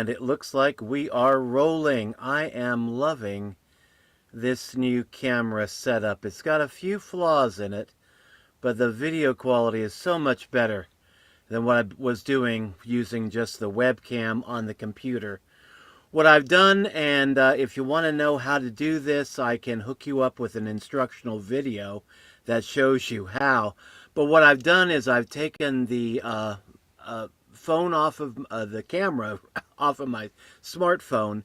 And it looks like we are rolling. I am loving this new camera setup. It's got a few flaws in it, but the video quality is so much better than what I was doing using just the webcam on the computer. What I've done, and if you want to know how to do this, I can hook you up with an instructional video that shows you how. But what I've done is I've taken the phone off of the camera off of my smartphone,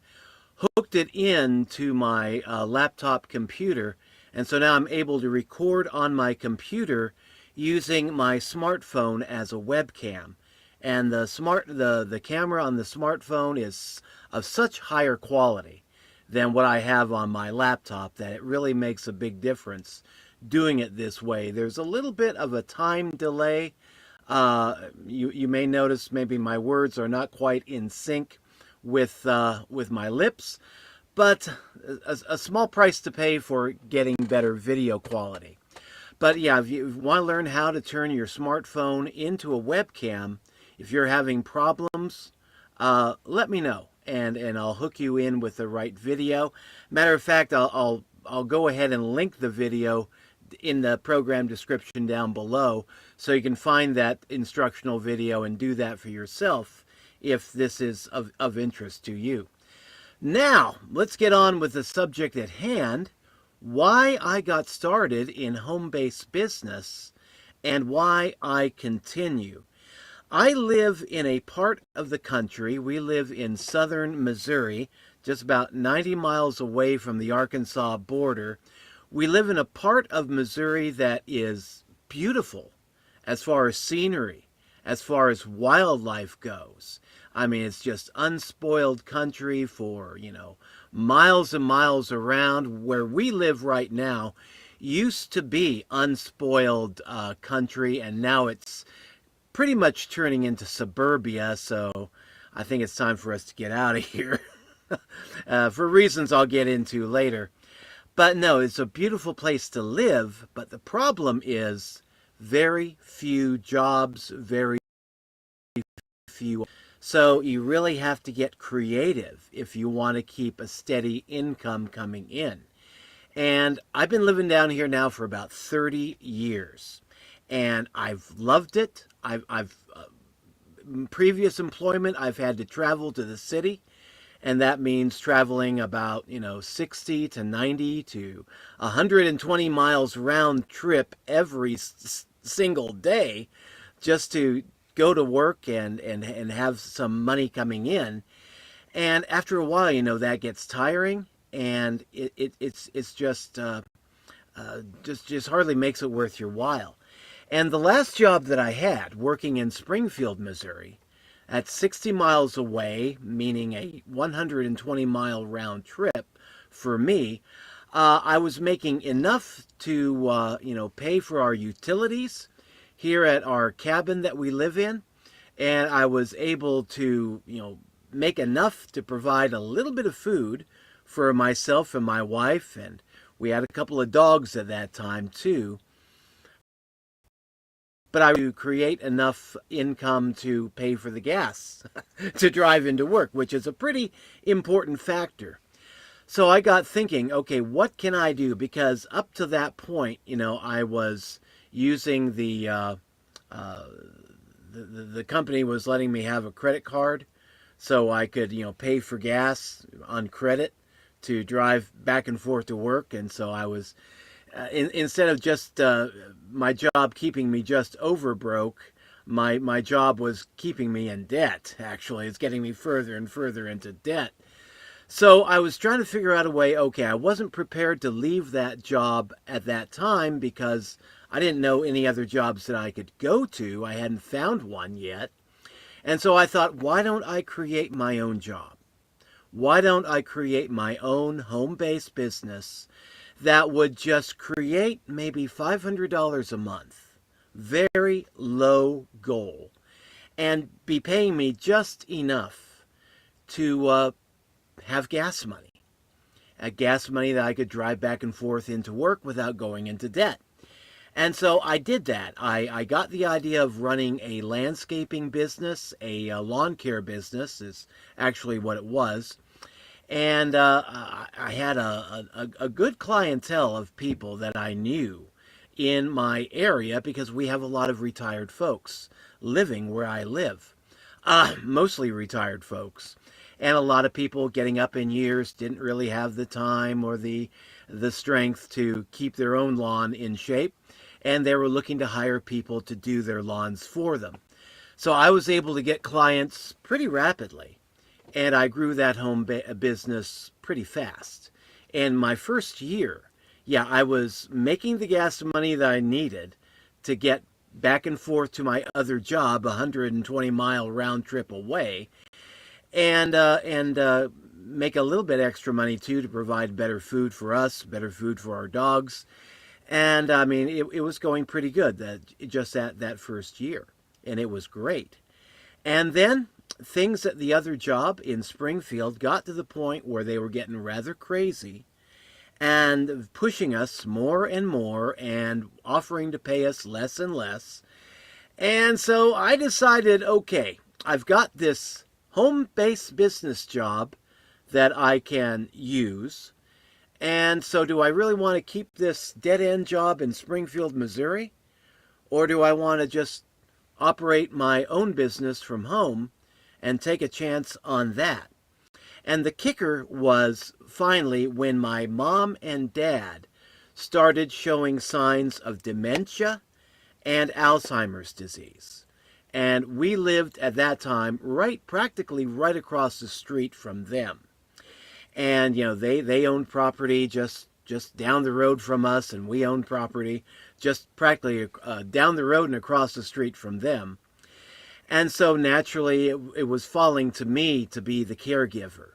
hooked it into my laptop computer, and so now I'm able to record on my computer using my smartphone as a webcam. And the camera on the smartphone is of such higher quality than what I have on my laptop that it really makes a big difference doing it this way. There's a little bit of a time delay. You may notice maybe my words are not quite in sync with my lips, but a small price to pay for getting better video quality. But yeah, if you want to learn how to turn your smartphone into a webcam, if you're having problems, let me know, and I'll hook you in with the right video. Matter of fact, I'll go ahead and link the video in the program description down below, so you can find that instructional video and do that for yourself if this is of interest to you. Now, let's get on with the subject at hand: why I got started in home-based business and why I continue. I live in a part of the country, we live in southern Missouri, just about 90 miles away from the Arkansas border. We live in a part of Missouri that is beautiful as far as scenery, as far as wildlife goes. I mean, it's just unspoiled country for, miles and miles around. Where we live right now used to be unspoiled country, and now it's pretty much turning into suburbia, so I think it's time for us to get out of here for reasons I'll get into later. But no, it's a beautiful place to live, but the problem is very few jobs, very few. So you really have to get creative if you want to keep a steady income coming in. And I've been living down here now for about 30 years, and I've loved it. Previous employment, I've had to travel to the city, and that means traveling about 60 to 90 to 120 miles round trip every single day just to go to work and have some money coming in. And after a while, that gets tiring, and it's just hardly makes it worth your while. And the last job that I had, working in Springfield, Missouri, at 60 miles away, meaning a 120-mile round trip for me, I was making enough to, pay for our utilities here at our cabin that we live in. And I was able to, make enough to provide a little bit of food for myself and my wife. And we had a couple of dogs at that time, too. But I to create enough income to pay for the gas to drive into work, which is a pretty important factor. So I got thinking, okay, what can I do? Because up to that point, I was using the company was letting me have a credit card, so I could pay for gas on credit to drive back and forth to work. And so I was instead of just my job keeping me just over broke, my job was keeping me in debt. Actually, it's getting me further and further into debt. So I was trying to figure out a way. Okay, I wasn't prepared to leave that job at that time because I didn't know any other jobs that I could go to. I hadn't found one yet. And so I thought, why don't I create my own job? Why don't I create my own home-based business that would just create maybe $500 a month, very low goal, and be paying me just enough to have gas money, gas money that I could drive back and forth into work without going into debt. And so I did that. I got the idea of running a landscaping business, a lawn care business is actually what it was. And I had a good clientele of people that I knew in my area because we have a lot of retired folks living where I live, mostly retired folks. And a lot of people getting up in years didn't really have the time or the strength to keep their own lawn in shape, and they were looking to hire people to do their lawns for them. So I was able to get clients pretty rapidly, and I grew that business pretty fast. And my first year, yeah, I was making the gas money that I needed to get back and forth to my other job, a 120-mile round trip away, and make a little bit extra money too to provide better food for us, better food for our dogs. And I mean, it was going pretty good just that first year, and it was great. And then things at the other job in Springfield got to the point where they were getting rather crazy and pushing us more and more and offering to pay us less and less. And so I decided, okay, I've got this home-based business job that I can use. And so do I really want to keep this dead-end job in Springfield, Missouri? Or do I want to just operate my own business from home and take a chance on that? And the kicker was finally when my mom and dad started showing signs of dementia and Alzheimer's disease. And we lived at that time practically right across the street from them. And you know, they owned property just down the road from us, and we owned property just practically down the road and across the street from them. And so naturally, it was falling to me to be the caregiver.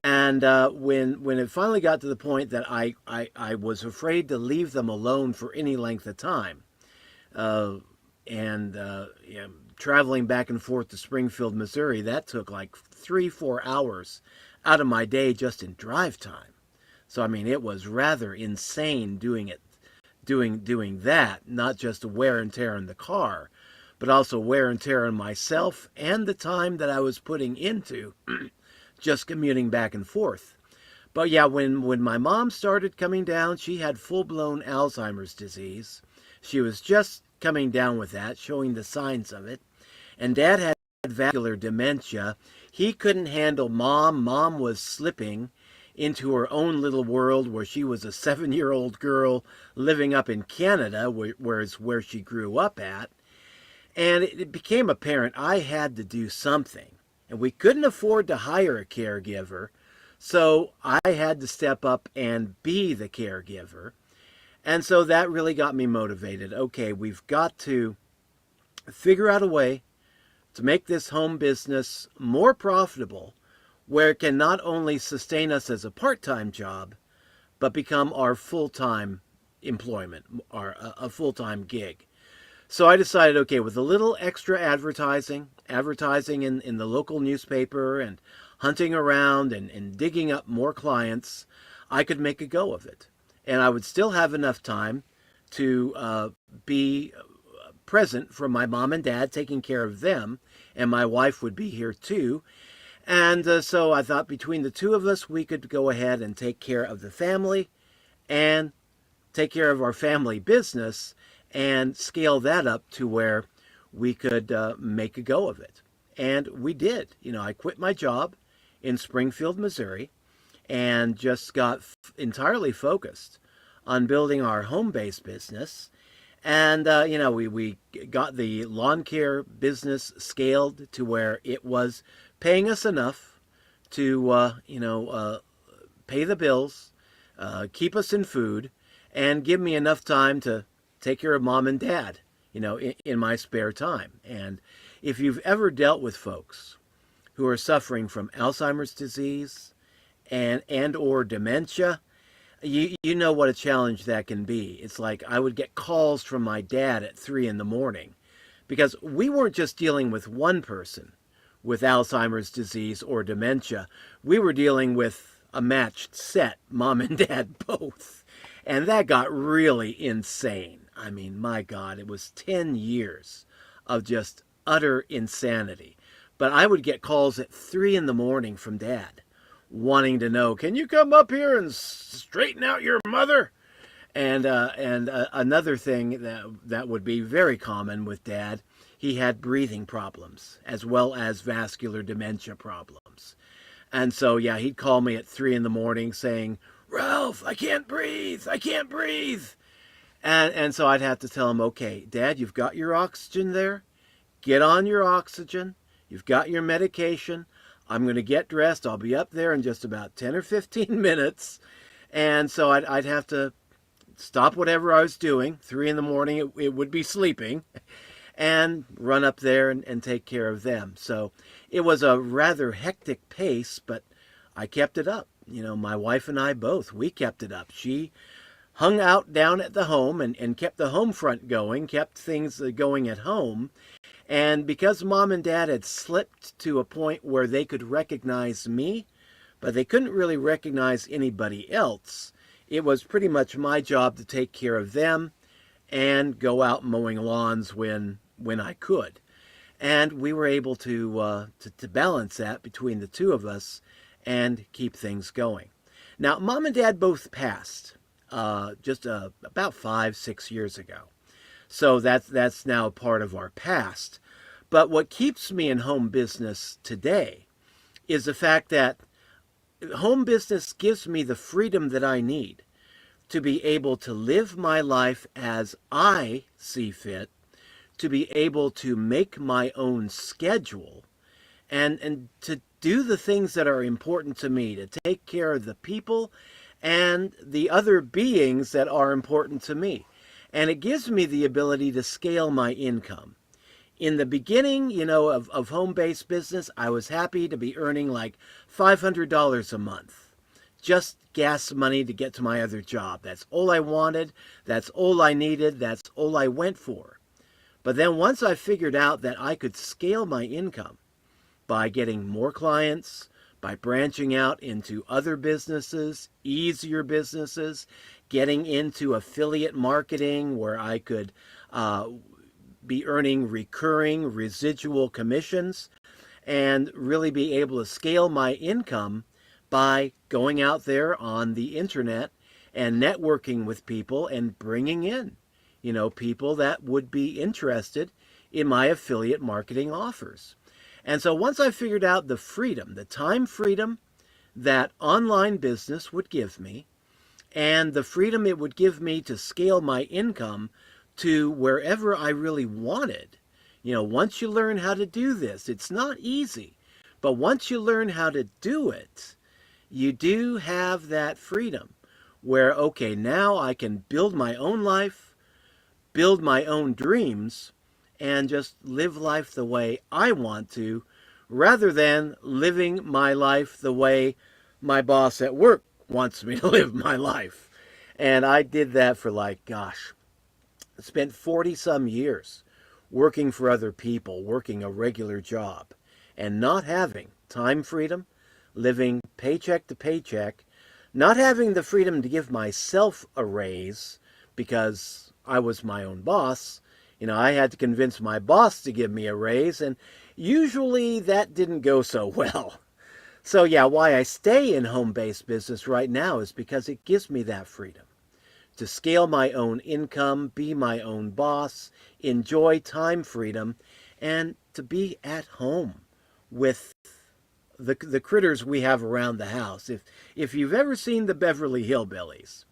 And when it finally got to the point that I was afraid to leave them alone for any length of time, and you know, traveling back and forth to Springfield, Missouri, that took like 3-4 hours out of my day just in drive time. So I mean, it was rather insane doing that, not just the wear and tear in the car, but also wear and tear on myself and the time that I was putting into just commuting back and forth. But yeah, when my mom started coming down, she had full-blown Alzheimer's disease. She was just coming down with that, showing the signs of it. And Dad had vascular dementia. He couldn't handle Mom. Mom was slipping into her own little world where she was a 7-year-old girl living up in Canada, where she grew up at. And it became apparent I had to do something. And we couldn't afford to hire a caregiver, so I had to step up and be the caregiver. And so that really got me motivated. Okay, we've got to figure out a way to make this home business more profitable, where it can not only sustain us as a part-time job, but become our full-time employment, a full-time gig. So I decided, okay, with a little extra advertising in the local newspaper and hunting around and digging up more clients, I could make a go of it. And I would still have enough time to be present for my mom and dad, taking care of them, and my wife would be here too. And so I thought between the two of us, we could go ahead and take care of the family and take care of our family business and scale that up to where we could make a go of it. And we did. You know, I quit my job in Springfield, Missouri, and just got entirely focused on building our home-based business. And, you know, we got the lawn care business scaled to where it was paying us enough to, pay the bills, keep us in food, and give me enough time to take care of mom and dad, you know, in my spare time. And if you've ever dealt with folks who are suffering from Alzheimer's disease and or dementia, you know what a challenge that can be. It's like I would get calls from my dad at 3 in the morning because we weren't just dealing with one person with Alzheimer's disease or dementia. We were dealing with a matched set, mom and dad both. And that got really insane. I mean, my God, it was 10 years of just utter insanity. But I would get calls at 3 in the morning from Dad wanting to know, can you come up here and straighten out your mother? And another thing that would be very common with Dad, he had breathing problems as well as vascular dementia problems. And so, yeah, he'd call me at 3 in the morning saying, Ralph, I can't breathe. I can't breathe. And so I'd have to tell him, okay, Dad, you've got your oxygen there. Get on your oxygen. You've got your medication. I'm going to get dressed. I'll be up there in just about 10 or 15 minutes. And so I'd have to stop whatever I was doing. 3 in the morning, it would be sleeping. And run up there and take care of them. So it was a rather hectic pace, but I kept it up. You know, my wife and I both, we kept it up. She hung out down at the home and kept the home front going, kept things going at home. And because Mom and Dad had slipped to a point where they could recognize me, but they couldn't really recognize anybody else, it was pretty much my job to take care of them and go out mowing lawns when I could. And we were able to balance that between the two of us and keep things going. Now, Mom and Dad both passed just about 5-6 years ago. So that's now part of our past. But what keeps me in home business today is the fact that home business gives me the freedom that I need to be able to live my life as I see fit, to be able to make my own schedule, and to do the things that are important to me, to take care of the people and the other beings that are important to me. And it gives me the ability to scale my income. In the beginning, you know, of home-based business, I was happy to be earning like $500 a month. Just gas money to get to my other job. That's all I wanted. That's all I needed. That's all I went for. But then once I figured out that I could scale my income by getting more clients, by branching out into other businesses, easier businesses, getting into affiliate marketing where I could be earning recurring residual commissions and really be able to scale my income by going out there on the internet and networking with people and bringing in, you know, people that would be interested in my affiliate marketing offers. And so once I figured out the freedom, the time freedom that online business would give me, and the freedom it would give me to scale my income to wherever I really wanted. You know, once you learn how to do this, it's not easy, but once you learn how to do it, you do have that freedom where, okay, now I can build my own life, build my own dreams, and just live life the way I want to, rather than living my life the way my boss at work wants me to live my life. And I did that for like, gosh, I spent 40 some years working for other people, working a regular job, and not having time freedom, living paycheck to paycheck, not having the freedom to give myself a raise because I was my own boss. You know, I had to convince my boss to give me a raise, and usually that didn't go so well. So yeah, why I stay in home-based business right now is because it gives me that freedom to scale my own income, be my own boss, enjoy time freedom, and to be at home with the critters we have around the house. If you've ever seen the Beverly Hillbillies,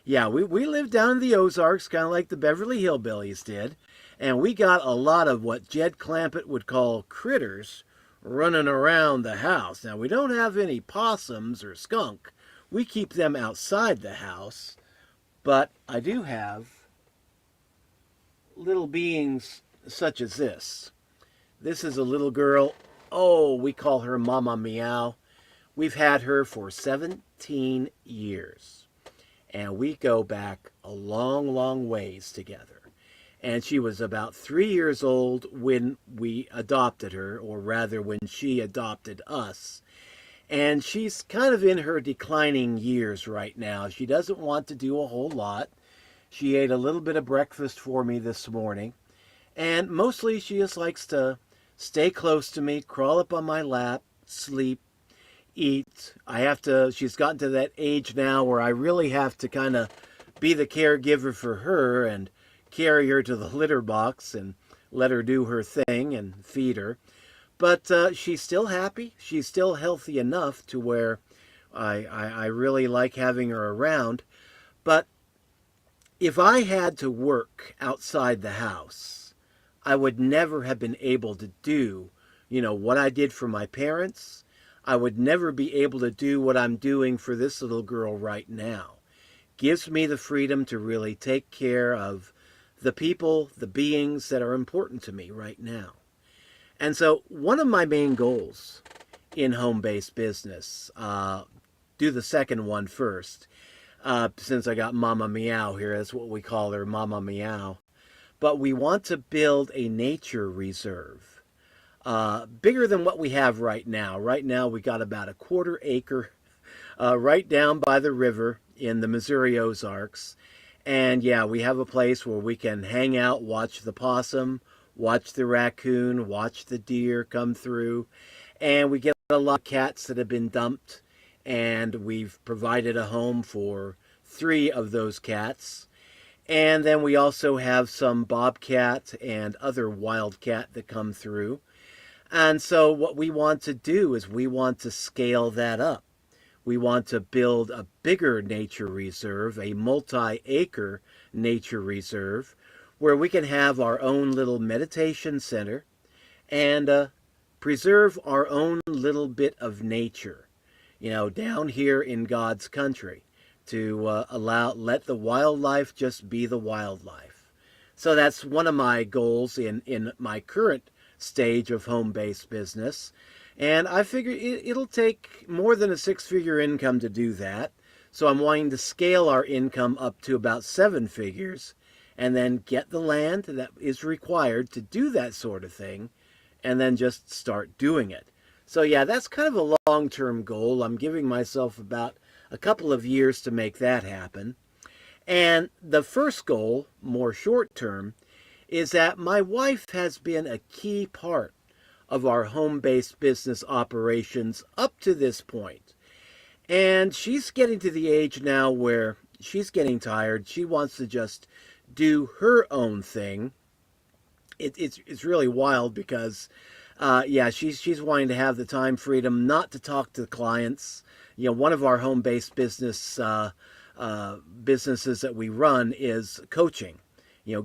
yeah, we live down in the Ozarks, kind of like the Beverly Hillbillies did, and we got a lot of what Jed Clampett would call critters running around the house. Now, we don't have any possums or skunk. We keep them outside the house, but I do have little beings such as this. This is a little girl. Oh, we call her Mama Meow. We've had her for 17 years. And we go back a long, long ways together. And she was about 3 years old when we adopted her, or rather when she adopted us. And she's kind of in her declining years right now. She doesn't want to do a whole lot. She ate a little bit of breakfast for me this morning, and mostly she just likes to stay close to me, crawl up on my lap, sleep, eat. She's gotten to that age now where I really have to kind of be the caregiver for her and carry her to the litter box and let her do her thing and feed her. But she's still happy. She's still healthy enough to where I really like having her around. But if I had to work outside the house, I would never have been able to do, what I did for my parents. I would never be able to do what I'm doing for this little girl right now. Gives me the freedom to really take care of the people, the beings that are important to me right now. And so one of my main goals in home-based business, do the second one first, since I got Mama Meow here, that's what we call her, Mama Meow. But we want to build a nature reserve, bigger than what we have right now. Right now we got about a 1/4 acre right down by the river in the Missouri Ozarks. And yeah, we have a place where we can hang out, watch the possum, watch the raccoon, watch the deer come through. And we get a lot of cats that have been dumped. And we've provided a home for 3 of those cats. And then we also have some bobcat and other wildcat that come through. And so what we want to do is we want to scale that up. We want to build a bigger nature reserve, a multi-acre nature reserve, where we can have our own little meditation center and preserve our own little bit of nature, down here in God's country, to let the wildlife just be the wildlife. So that's one of my goals in my current stage of home-based business. And I figure it'll take more than a 6-figure income to do that. So I'm wanting to scale our income up to about 7 figures and then get the land that is required to do that sort of thing and then just start doing it. So yeah, that's kind of a long-term goal. I'm giving myself about a couple of years to make that happen. And the first goal, more short-term, is that my wife has been a key part of our home-based business operations up to this point. And she's getting to the age now where she's getting tired. She wants to just do her own thing. It's really wild because, she's wanting to have the time freedom not to talk to clients. One of our home-based businesses that we run is coaching,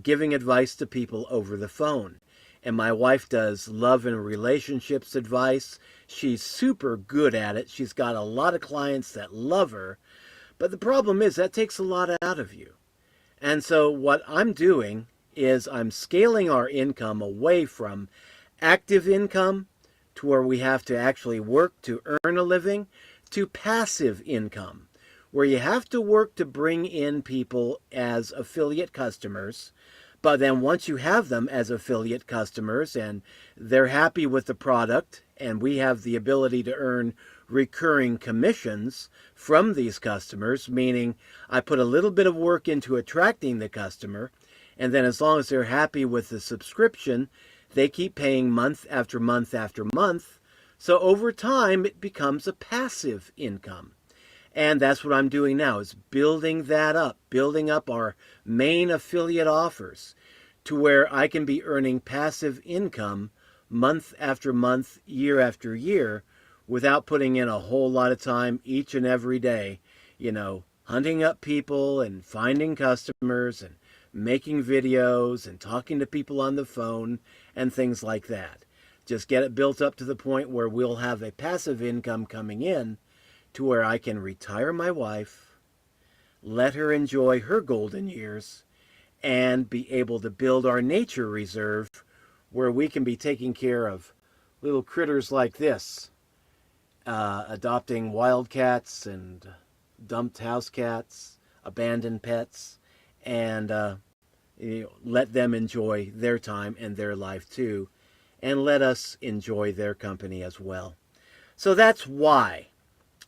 giving advice to people over the phone. And my wife does love and relationships advice. She's super good at it. She's got a lot of clients that love her. But the problem is that takes a lot out of you. And so what I'm doing is I'm scaling our income away from active income, to where we have to actually work to earn a living, to passive income, where you have to work to bring in people as affiliate customers. But then once you have them as affiliate customers and they're happy with the product, and we have the ability to earn recurring commissions from these customers, meaning I put a little bit of work into attracting the customer, and then as long as they're happy with the subscription, they keep paying month after month after month. So over time, it becomes a passive income. And that's what I'm doing now, is building that up, building up our main affiliate offers to where I can be earning passive income month after month, year after year, without putting in a whole lot of time each and every day, hunting up people and finding customers and making videos and talking to people on the phone and things like that. Just get it built up to the point where we'll have a passive income coming in, to where I can retire my wife, let her enjoy her golden years, and be able to build our nature reserve where we can be taking care of little critters like this, adopting wildcats and dumped house cats, abandoned pets, and let them enjoy their time and their life too, and let us enjoy their company as well. So that's why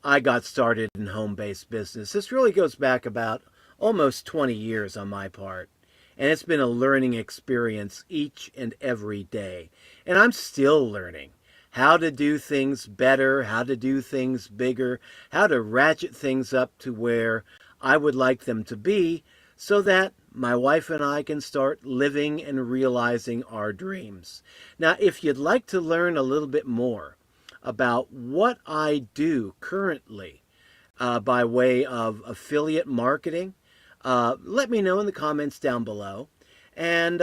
I got started in home-based business. This really goes back about almost 20 years on my part. And it's been a learning experience each and every day. And I'm still learning how to do things better, how to do things bigger, how to ratchet things up to where I would like them to be so that my wife and I can start living and realizing our dreams. Now, if you'd like to learn a little bit more about what I do currently by way of affiliate marketing, let me know in the comments down below. And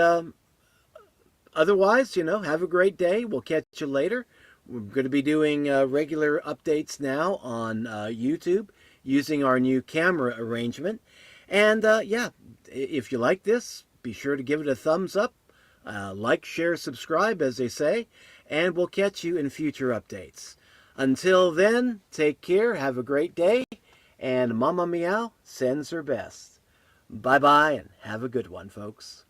otherwise, have a great day. We'll catch you later. We're going to be doing regular updates now on YouTube using our new camera arrangement. And yeah, if you like this, be sure to give it a thumbs up. Like, share, subscribe, as they say. And we'll catch you in future updates. Until then, take care, have a great day, and Mama Meow sends her best. Bye-bye, and have a good one, folks.